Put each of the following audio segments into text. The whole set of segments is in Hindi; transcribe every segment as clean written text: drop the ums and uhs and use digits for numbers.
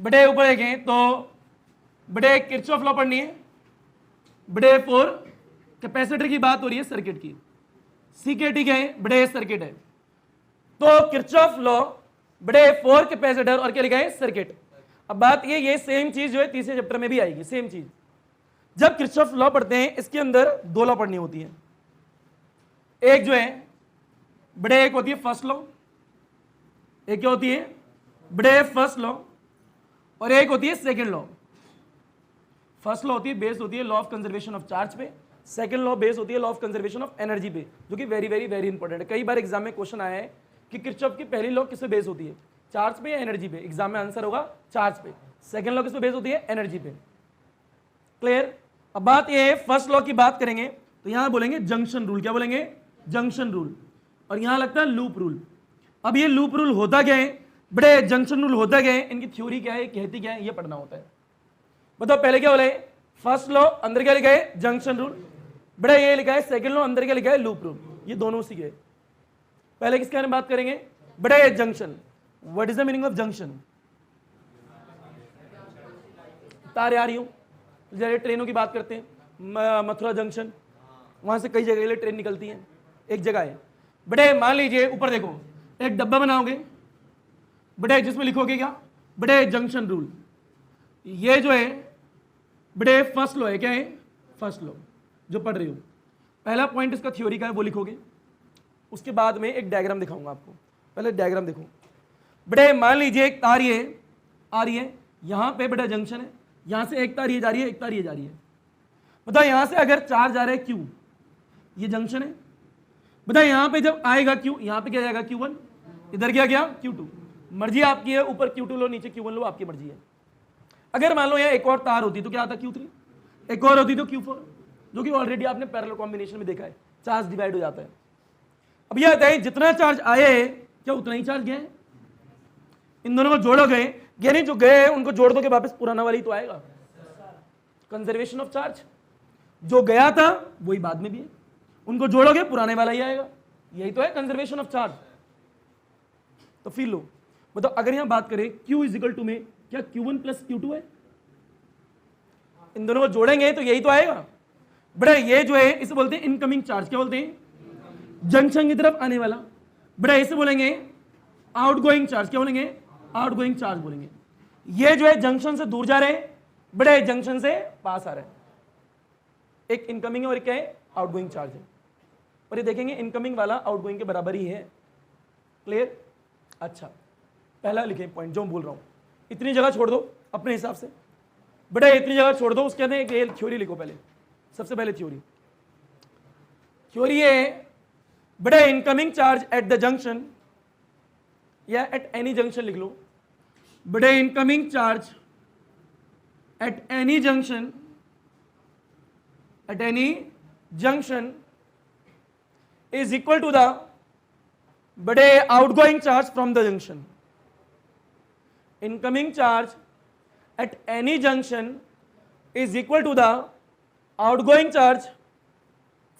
बड़े ऊपर देखें तो बड़े किरचॉफ लॉ पढ़नी है, बड़े फॉर कैपेसिटर की बात हो रही है सर्किट की, सीकेटी क्या है, बड़े सर्किट है, तो किरचॉफ लॉ बड़े फॉर कैपेसिटर और क्या लिखा है, सर्किट। अब बात ये सेम चीज जो है तीसरे चैप्टर में भी आएगी, सेम चीज। जब किरचॉफ लॉ पढ़ते हैं इसके अंदर दो लॉ पढ़नी होती है, एक जो है बड़े, एक होती है फर्स्ट लॉ, एक क्या होती है बड़े फर्स्ट लॉ, और एक होती है सेकंड लॉ। फर्स्ट लॉ होती है बेस्ड होती है law of conservation of charge पे, सेकंड लॉ बेस्ड होती है law of conservation of energy पे, जो कि वेरी वेरी वेरी इंपॉर्टेंट है। कई बार एग्जाम में क्वेश्चन आया है कि किरचॉफ की पहली लॉ किस पे बेस्ड होती है, चार्ज पे या एनर्जी पे। एग्जाम में आंसर होगा चार्ज पे। सेकंड लॉ किस पे बेस्ड होती है, एनर्जी पे। क्लियर। अब बात ये है फर्स्ट लॉ की बात करेंगे तो यहां बोलेंगे जंक्शन रूल। क्या बोलेंगे, जंक्शन रूल। और यहां लगता है लूप रूल। अब ये लूप रूल होता क्या है, बड़े जंक्शन रूल होता क्या है, इनकी थ्योरी क्या है, कहती क्या है, ये पढ़ना होता है। बताओ पहले क्या बोले, फर्स्ट लॉ अंदर क्या लिखा है, जंक्शन रूल, बड़े ये लिखा है सेकंड लॉ अंदर क्या लिखा है, लूप रूल। ये दोनों उसी के। पहले किसके बारे में बात करेंगे, बड़े junction. What is the meaning of junction, तार आ रही हूं, जैसे ट्रेनों की बात करते हैं, मथुरा जंक्शन, वहां से कई जगह के लिए ट्रेन निकलती है, एक जगह है। बड़े मान लीजिए ऊपर देखो एक डब्बा बनाओगे बड़े, जिसमें लिखोगे क्या, बड़े जंक्शन रूल। ये जो है बड़े फर्स्ट लॉ है, क्या है, फर्स्ट लॉ जो पढ़ रही हो। पहला पॉइंट इसका थ्योरी का है वो लिखोगे, उसके बाद में एक डायग्राम दिखाऊंगा आपको। पहले डायग्राम देखो। बड़े मान लीजिए एक तार ये आ रही है, यहां पे बड़ा जंक्शन है, यहां से एक तार ये जा रही है, एक तार ये जा रही है। बताओ यहां से अगर चार्ज जा रहा है क्यू, ये जंक्शन है। बताओ यहां पे जब आएगा क्यू, यहां पे क्या जाएगा Q1, इधर क्या गया Q2। मर्जी आपकी है, ऊपर Q2 लो नीचे Q1 लो, आपकी मर्जी है। अगर मान लो यहाँ एक और तार होती तो क्या आता Q3, एक और होती तो Q4, जो कि ऑलरेडी आपने पैरेलल कॉम्बिनेशन में देखा है, चार्ज डिवाइड हो जाता है। अब यह आता है जितना चार्ज आए क्या उतना ही चार्ज गया है। इन दोनों को जोड़ो गए, यानी जो गए उनको जोड़ दो के वापस पुराना वाला ही तो आएगा, कंजर्वेशन ऑफ चार्ज। जो गया था वही बाद में भी है, उनको जोड़ोगे पुराने वाला ही आएगा, यही तो है कंजर्वेशन ऑफ चार्ज। तो फिर लो बताओ अगर यहां बात करें Q इज इक्वल टू में क्या Q1 प्लस Q2 है, इन दोनों को जोड़ेंगे तो यही तो आएगा। बड़े ये जो है इसे बोलते हैं इनकमिंग चार्ज। क्या बोलते हैं, जंक्शन की तरफ आने वाला। बड़े इसे बोलेंगे आउटगोइंग चार्ज। क्या बोलेंगे, आउटगोइंग चार्ज बोलेंगे। ये जो है जंक्शन से दूर जा रहे हैं, बड़े जंक्शन से पास आ रहे हैं। एक इनकमिंग और क्या है, आउटगोइंग चार्ज है। और ये देखेंगे इनकमिंग वाला आउटगोइंग के बराबर ही है। क्लियर। अच्छा पहला लिखें पॉइंट जो मैं बोल रहा हूं, इतनी जगह छोड़ दो अपने हिसाब से, बड़े इतनी जगह छोड़ दो। उसके अंदर एक थ्योरी लिखो पहले, सबसे पहले थ्योरी है बड़े incoming charge at the junction, या एट एनी जंक्शन लिख लो। बड़े incoming charge at any junction, at any junction is equal to the बड़े outgoing charge from the junction. Incoming charge at any junction is equal to the outgoing charge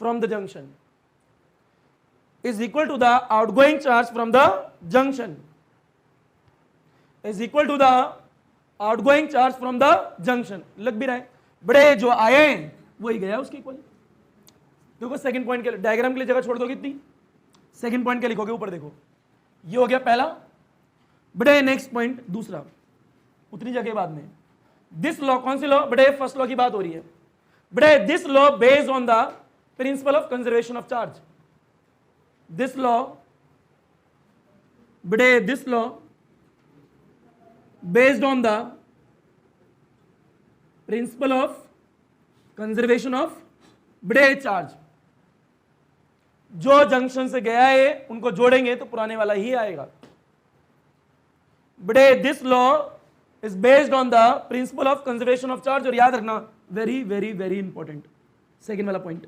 from the junction. Is equal to the outgoing charge from the junction. Is equal to the outgoing charge from the junction. लग भी रहा है, बड़े जो आए हैं वही गया उसके इक्वल। देखो सेकंड पॉइंट के डायग्राम के लिए जगह छोड़ दो कितनी, सेकंड पॉइंट क्या लिखोगे ऊपर देखो, ये हो गया पहला। बड़े नेक्स्ट पॉइंट दूसरा, उतनी जगह बाद में दिस लॉ, कौन सी लॉ, बड़े फर्स्ट लॉ की बात हो रही है। बड़े this law based on the principle of conservation of charge. This law, बड़े this law based on the principle of conservation of बड़े चार्ज। जो जंक्शन से गया है उनको जोड़ेंगे तो पुराने वाला ही आएगा। बड़े this law is based on the principle of conservation of charge. और याद रखना very very very important, second वाला पॉइंट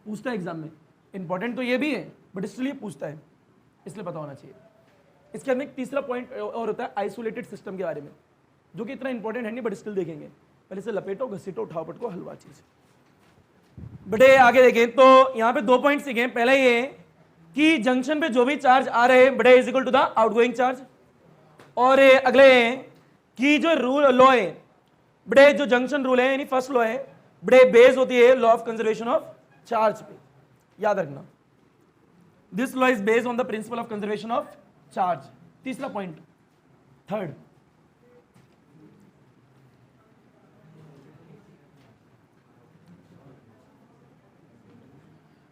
पूछता है एग्जाम में। इंपॉर्टेंट तो ये भी है बट इसलिए पूछता है, इसलिए पता होना चाहिए। इसके अंदर एक तीसरा पॉइंट और होता है आइसोलेटेड सिस्टम के बारे में, जो कि इतना इंपॉर्टेंट है नहीं बट स्टिल देखेंगे। पहले से लपेटो, घसीटो, उठाओ पटको, हलवा चीज। बड़े आगे देखें तो यहां पे दो पॉइंट सीखे। पहला ये कि जंक्शन पे जो भी चार्ज आ रहे हैं बड़े is equal to the outgoing charge, और अगले कि जो रूल लॉ है बड़े, जो जंक्शन रूल है यानी फर्स्ट लॉ है बड़े, बेस होती है law of conservation of charge पे, याद रखना। This law is based on the principle of conservation of charge. तीसरा पॉइंट, थर्ड,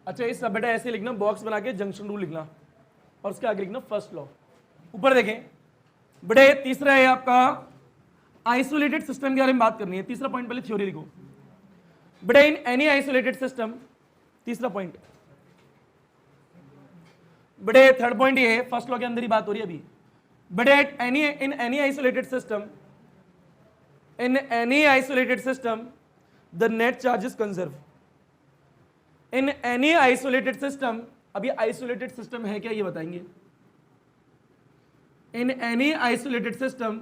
अच्छा इस सब बेटा ऐसे लिखना, बॉक्स बना के जंक्शन रूल लिखना और उसके आगे लिखना फर्स्ट लॉ। ऊपर देखें बड़े, तीसरा है आपका आइसोलेटेड सिस्टम के बारे में बात करनी है। तीसरा पॉइंट पहले थ्योरी लिखो बड़े, इन एनी आइसोलेटेड सिस्टम, तीसरा पॉइंट बड़े, थर्ड पॉइंट ये फर्स्ट लॉ के अंदर ही बात हो रही है अभी बड़े, in any isolated system, in any isolated system the net charge is conserve. In any isolated system, अभी आइसोलेटेड सिस्टम है क्या ये बताएंगे। In any isolated system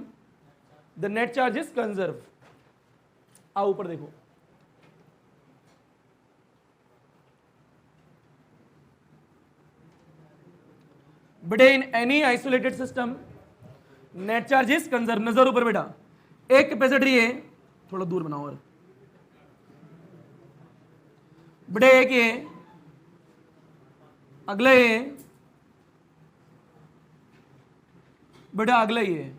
the net charge is conserve. आओ ऊपर देखो, बेटे in any isolated system net charge is conserve. नजर ऊपर बेटा, एक कैपेसिटर है, थोड़ा दूर बनाओ और बेटे एक ये, अगला ये बेटा, अगला ये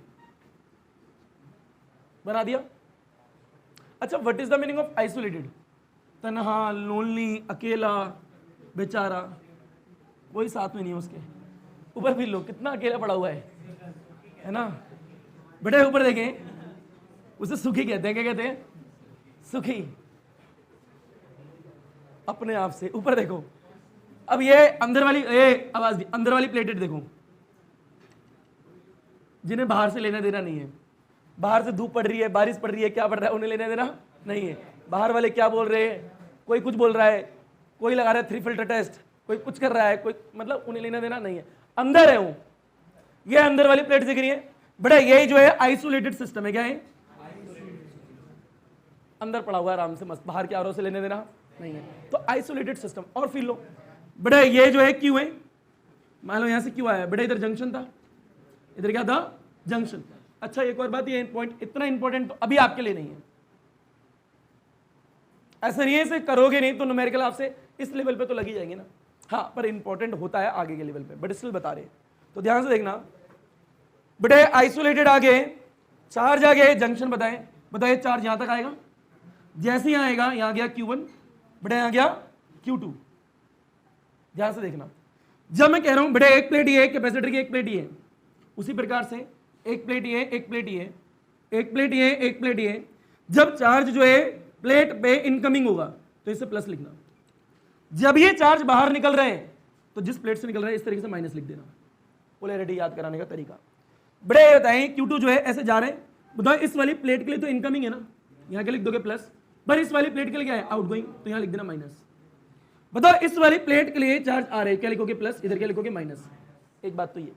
बना दिया। अच्छा what is the meaning of isolated? तन्हा, लोनली, अकेला, बेचारा, कोई साथ में नहीं है उसके। ऊपर भी लो कितना अकेला पड़ा हुआ है ना बेटे। ऊपर देखें, उसे सुखी कहते हैं। क्या कहते हैं? सुखी, अपने आप से। ऊपर देखो, अब ये अंदर वाली, ये आवाज भी, अंदर वाली प्लेटेड देखो, जिन्हें बाहर से लेना देना नहीं है। बाहर से धूप पड़ रही है, बारिश पड़ रही है, क्या पड़ रहा है, उन्हें लेना देना नहीं है। बाहर वाले क्या बोल रहे हैं, कोई कुछ बोल रहा है, कोई लगा रहा है 3 फिल्टर टेस्ट, कोई कुछ कर रहा है, कोई मतलब उन्हें लेना देना नहीं है। अंदर है वो, ये अंदर वाली प्लेट दिख रही है बड़ा, यही जो है आइसोलेटेड सिस्टम है। क्या है? अंदर पड़ा हुआ है आराम से मस्त, बाहर के आरों से लेने देना नहीं है, तो आइसोलेटेड सिस्टम। और फिर लो बड़ा, ये जो है क्यों है, मान लो यहां से क्यों आया बेटा, इधर जंक्शन था, इधर क्या था, जंक्शन। अच्छा एक और बात, ये पॉइंट इतना इंपॉर्टेंट तो अभी आपके लिए नहीं है, ऐसा नहीं है इसे करोगे नहीं तो न्यूमेरिकल आपसे इस लेवल पे तो लगी जाएंगे ना, हाँ पर इंपॉर्टेंट होता है आगे के लेवल पे, बट स्टिल बता रहे। तो ध्यान से देखना बेटे, आइसोलेटेड आगे, चार्ज आगे, जंक्शन बताए चार्ज यहां तक आएगा, जैसे यहां आएगा, यहां गया Q1 बेटे, यहां गया Q2। ध्यान से देखना, जब मैं कह रहा हूं बेटे एक प्लेट ये, कैपेसिटर की एक प्लेट ये, उसी प्रकार से एक प्लेट ये, एक प्लेट ये, एक प्लेट ये, एक प्लेट ये, जब चार्ज जो है प्लेट पे इनकमिंग होगा तो इसे प्लस लिखना, जब ये चार्ज बाहर निकल रहे हैं तो जिस प्लेट से निकल रहा है इस तरीके से माइनस लिख देना। पोलैरिटी याद कराने का तरीका बड़े बताएं, Q2 जो है ऐसे जा रहे हैं, बताओ इस वाली प्लेट के लिए तो इनकमिंग है ना, यहां के लिख दोगे प्लस, पर इस वाली प्लेट के लिए क्या है, आउटगोइंग, तो यहां लिख देना माइनस। बताओ इस वाली प्लेट के लिए चार्ज आ रहे हैं, क्या लिखोगे प्लस, इधर क्या लिखोगे माइनस। एक बात तो ये,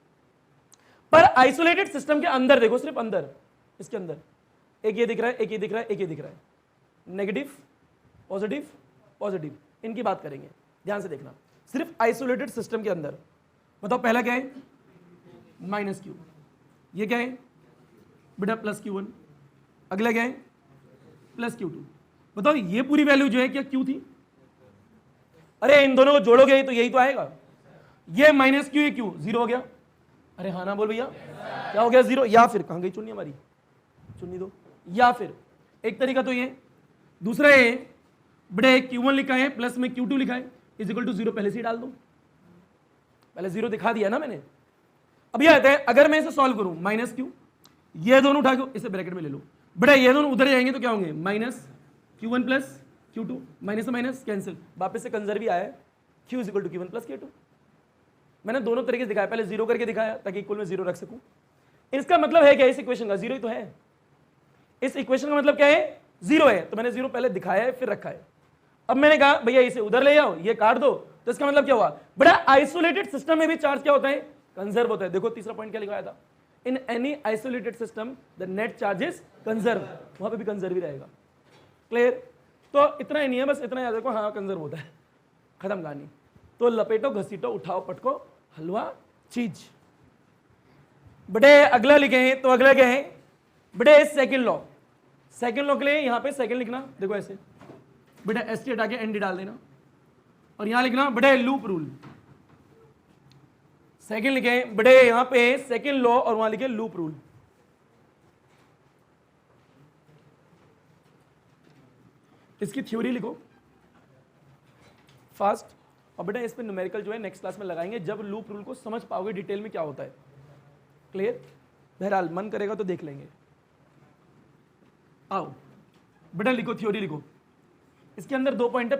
पर आइसोलेटेड सिस्टम के अंदर देखो, सिर्फ अंदर, इसके अंदर एक ये दिख रहा है, एक ये दिख रहा है, एक ये दिख रहा है, नेगेटिव पॉजिटिव पॉजिटिव, इनकी बात करेंगे, ध्यान से देखना। सिर्फ आइसोलेटेड सिस्टम के अंदर बताओ पहला क्या है, माइनस Q, ये क्या है बेटा प्लस Q1, अगला क्या है प्लस Q2। बताओ ये पूरी वैल्यू जो है क्या Q थी, अरे इन दोनों को जोड़ोगे तो यही तो आएगा, ये माइनस Q, ये Q, जीरो हो गया। अरे हाँ ना बोल भैया, क्या हो गया, जीरो। या फिर कहां गई चुन्नी हमारी, चुन्नी दो। या फिर एक तरीका तो ये, दूसरा ये बड़े Q1 लिखा है प्लस में Q2 लिखा है, इज इक्वल टू जीरो, पहले से ही डाल दो, पहले जीरो दिखा दिया ना मैंने। अब यह आता है अगर मैं इसे सॉल्व करूं, माइनस Q, ये दोनों उठा के इसे ब्रैकेट में ले लो, बड़े ये दोनों उधर जाएंगे तो क्या होंगे, minus Q1 plus Q2, minus से माइनस कैंसिल, वापस से कंजर्व ही आया, Q is equal to Q1 plus Q2। मैंने दोनों तरीके से दिखाया, पहले जीरो करके दिखाया ताकि इक्वल में जीरो रख सकूं। इसका मतलब है क्या, इस इक्वेशन का जीरो ही तो है, इस इक्वेशन का मतलब क्या है, जीरो है, तो मैंने जीरो पहले दिखाया है फिर रखा है। अब मैंने कहा भैया इसे उधर ले जाओ, ये काट दो, तो इसका मतलब क्या हुआ, बड़ा आइसोलेटेड सिस्टम में भी चार्ज क्या होता है, कंजर्व होता है। देखो तीसरा पॉइंट क्या लिखा था, in any isolated system the net charge is conserve, वहां पे भी कंजर्व ही रहेगा। क्लियर? तो इतना ही नहीं है, बस इतना याद रखो, हाँ कंजर्व होता है, खत्म कहानी। तो लपेटो घसीटो उठाओ पटको हलवा चीज। बटे अगला लिखे, तो अगला क्या है, बेटे सेकंड लॉ, सेकंड लॉ के लिए यहां पे सेकंड लिखना, देखो ऐसे बेटा एस टी हटा के एन डी डाल देना, और यहां लिखना बेटे लूप रूल, सेकंड लिखे बेटे यहां पे सेकंड लॉ और वहां लिखे लूप रूल। इसकी थ्योरी लिखो फास्ट, और बेटा इस पे न्यूमेरिकल जो है नेक्स्ट क्लास में लगाएंगे जब लूप रूल को समझ पाओगे डिटेल में क्या होता है। क्लियर? बहरहाल मन करेगा तो देख लेंगे। आओ बेटा लिखो, थ्योरी लिखो। इसके अंदर 2 पॉइंट है।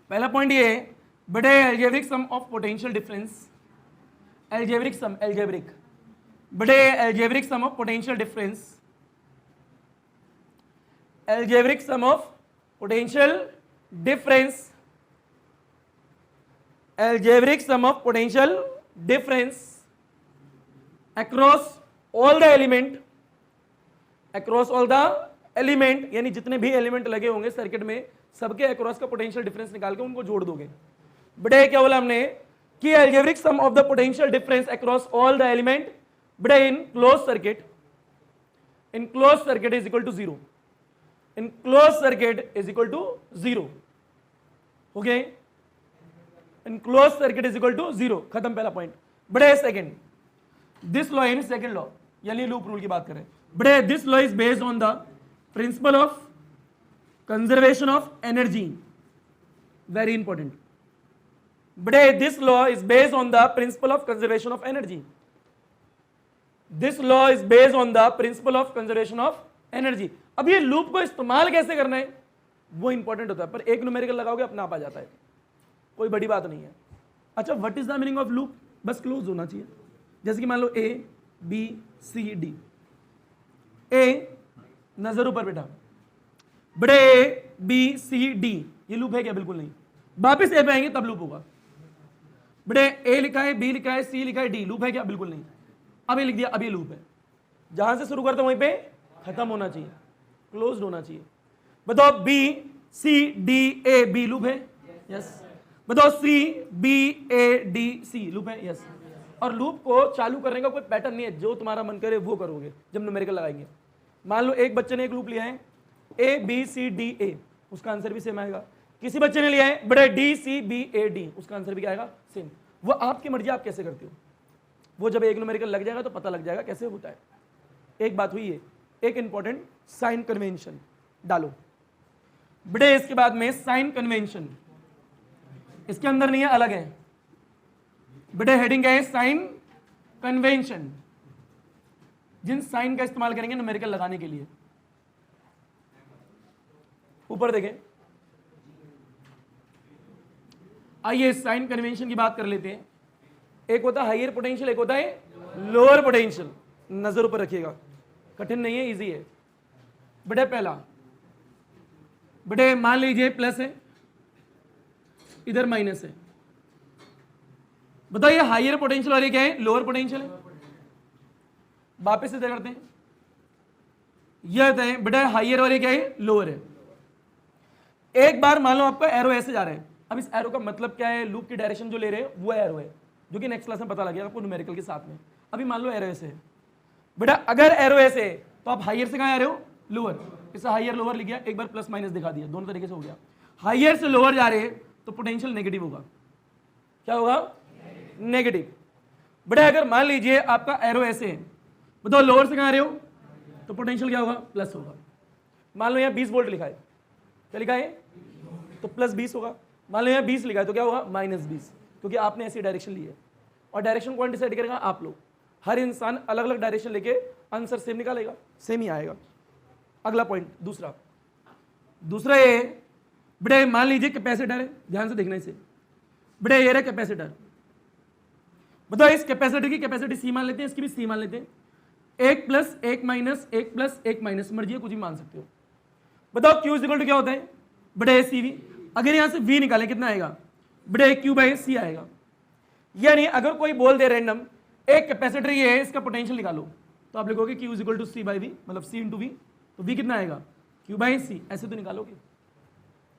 पहला पॉइंट ये है बेटे algebraic sum of potential difference, algebraic sum, algebraic बेटे algebraic sum of potential difference, algebraic sum of potential difference, algebraic sum of potential difference across all the element, across all the element यानी जितने भी एलिमेंट लगे होंगे सर्किट में सबके अक्रॉस का पोटेंशियल डिफरेंस निकाल के उनको जोड़ दोगे। बेटे क्या बोला हमने कि algebraic sum of the potential difference across all the element बेटे in closed circuit is equal to 0, in closed circuit is equal to 0, okay, in closed circuit is equal to 0, खत्म पहला पॉइंट। बड़े सेकंड, दिस लॉ यानी सेकंड लॉ यानी लूप रूल की बात करें बड़े, this law is based on the principle of conservation of energy, very important बड़े, this law is based on the principle of conservation of energy, this law is based on the principle of conservation of energy. अब ये लूप को इस्तेमाल कैसे करना है वो इंपॉर्टेंट होता है, पर एक न्यूमेरिकल लगाओगे अपने आप आ जाता है, कोई बड़ी बात नहीं है। अच्छा, what is the meaning of loop? बस क्लोज होना चाहिए। जैसे कि मान लो ए बी सी डी, ए नजर ऊपर बेटा, बड़े ए बी सी डी, ये लूप है क्या? बिल्कुल नहीं। वापिस ए पे आएंगे तब लूप होगा। बड़े ए लिखा है, बी लिखा है, सी लिखा है, डी, लूप है क्या? बिल्कुल नहीं। अब ये लिख दिया, अब ये लूप है। जहां से शुरू करता हूं वहीं पे खत्म होना चाहिए, क्लोज्ड होना चाहिए। बताओ B C D A B loop है? यस। बताओ C B A D C loop है? यस। और लूप को चालू करने का कोई पैटर्न नहीं है, जो तुम्हारा मन करे वो करोगे जब न्यूमेरिकल लगाएंगे। मान लो एक बच्चे ने एक लूप लिया है ए बी सी डी ए, उसका आंसर भी सेम आएगा। किसी बच्चे ने लिया है बड़े D C B A D, उसका आंसर भी क्या आएगा? सेम। वो आपकी मर्जी, आप कैसे करते हो वो जब एक न्यूमेरिकल लग जाएगा तो पता लग जाएगा कैसे होता है। एक बात हुई है, एक इंपॉर्टेंट साइन कन्वेंशन डालो बड़े, इसके बाद में साइन कन्वेंशन इसके अंदर नहीं है, अलग है बेटे। हेडिंग क्या है? Sign convention. जिन साइन का इस्तेमाल करेंगे न्यूमेरिकल लगाने के लिए, ऊपर देखें। आइए साइन कन्वेंशन की बात कर लेते हैं। एक होता है हायर पोटेंशियल, एक होता है लोअर पोटेंशियल। नजर ऊपर रखिएगा, कठिन नहीं है, इजी है बेटे। पहला बेटे मान लीजिए प्लस है, इधर माइनस है। बताइए हायर पोटेंशियल और ये क्या है? लोअर पोटेंशियल है। वापस से करते हैं, यह बताएं बेटा हायर और ये क्या है? लोअर है। एक बार मान लो आपका एरो ऐसे जा रहा है। अब इस एरो का मतलब क्या है? लूप की डायरेक्शन जो ले रहे हैं वो एरो है, जो कि नेक्स्ट क्लास में पता लगेगा आपको न्यूमेरिकल के साथ में। अभी मान लो एरो ऐसे है बेटा, अगर एरो ऐसे है तो आप हायर से कहां आ रहे हो? लोअर। इसे हायर लोअर लिख गया, एक बार प्लस माइनस दिखा दिया, दोनों तरीके से हो गया। हायर से लोअर जा रहे हैं तो पोटेंशियल नेगेटिव होगा। क्या होगा? नेगेटिव। बेटा अगर मान लीजिए आपका एरो ऐसे है, बताओ लोअर से कहां आ रहे हो तो पोटेंशियल क्या होगा? प्लस होगा। मान लो यहाँ 20 वोल्ट लिखा है, क्या लिखा है? तो प्लस 20 होगा। मान लो यहाँ 20 लिखा है तो क्या होगा? माइनस 20, क्योंकि आपने ऐसी डायरेक्शन ली है। और डायरेक्शन कौन डिसाइड करेगा? आप लोग। हर इंसान अलग अलग डायरेक्शन लेके आंसर सेम निकालेगा, सेम ही आएगा। अगला पॉइंट, दूसरा ये बेटे मान लीजिए कैपेसिटर है, ध्यान से देखना इसे बेटे, ये रहा कैपेसिटर। बताओ इस कैपेसिटर की कैपेसिटी सी मान लेते हैं, इसकी भी सी मान लेते हैं। 1 प्लस 1 माइनस 1 प्लस 1 माइनस, मर्जी है कुछ भी मान सकते हो। बताओ क्यू इक्वल टू क्या होता है? बेटे सी वी। अगर यहां से वी निकालें कितना आएगा? बेटे क्यू बाई सी आएगा। यानी अगर कोई बोल दे रैंडम एक कैपेसिटर ये है, इसका पोटेंशियल निकालो, तो आप लिखोगे Q is equal to C by V, मतलब सी इंटू वी। तो वी कितना आएगा? Q by C. ऐसे तो निकालोगे,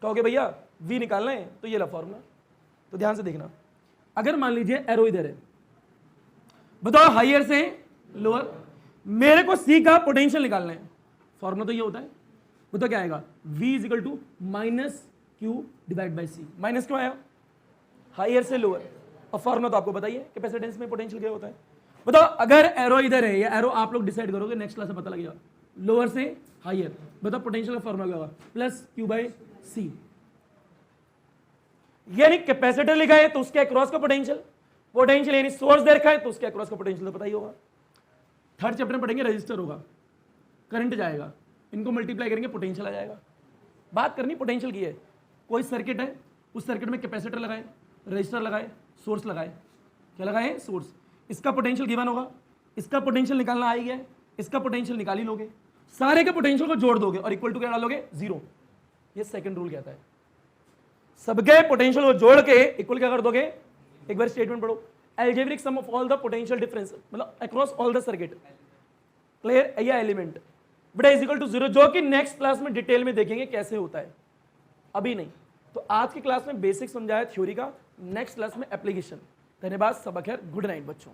कहोगे भैया वी निकालना है तो ये ला फॉर्मूला। तो ध्यान से देखना, अगर मान लीजिए एरो इधर है, बताओ हायर से लोअर, मेरे को सी का पोटेंशियल निकालना है, फॉर्मूला तो ये होता है, वो तो क्या आएगा, V is equal to minus Q divide by C. Minus क्यों आया, हायर से लोअर, और फॉर्मूला तो आपको बताइए कैपेसिटेंस में पोटेंशियल क्या होता है। बताओ अगर एरो इधर है या एरो आप लोग डिसाइड करोगे, नेक्स्ट क्लास में पता लगेगा, लोअर से हायर, बताओ पोटेंशियल का फॉर्मूला क्या होगा, प्लस क्यू बाई सी। यानी कैपेसिटर लिखा है तो उसके अक्रॉस का पोटेंशियल, पोटेंशियल यानी सोर्स दे रखा है तो उसके अक्रॉस का पोटेंशियल तो पता ही होगा। थर्ड चैप्टर में पढ़ेंगे, रजिस्टर होगा, करंट जाएगा, इनको मल्टीप्लाई करेंगे पोटेंशियल आ जाएगा। बात करनी पोटेंशियल की है, कोई सर्किट है, उस सर्किट में कैपेसिटर लगाए, रजिस्टर लगाए, सोर्स लगाए, क्या लगाए, सोर्स, इसका पोटेंशियल गिवन होगा, इसका पोटेंशियल निकालना आ ही गया, इसका पोटेंशियल निकाल ही लोगे, सारे के पोटेंशियल को जोड़ दोगे और इक्वल टू क्या डालोगे, जीरो। ये सेकंड रूल कहता है, सबके पोटेंशियल को जोड़ के इक्वल क्या कर दोगे, एक बार स्टेटमेंट पढ़ो, algebraic sum of all the potential difference, मतलब across all the circuit, clear, या element but is equal to zero, जो कि नेक्स्ट क्लास में डिटेल में देखेंगे कैसे होता है, अभी नहीं। तो आज की क्लास में बेसिक समझाया थ्योरी का, नेक्स्ट क्लास में एप्लीकेशन। धन्यवाद, सब खैर, गुड नाइट बच्चों।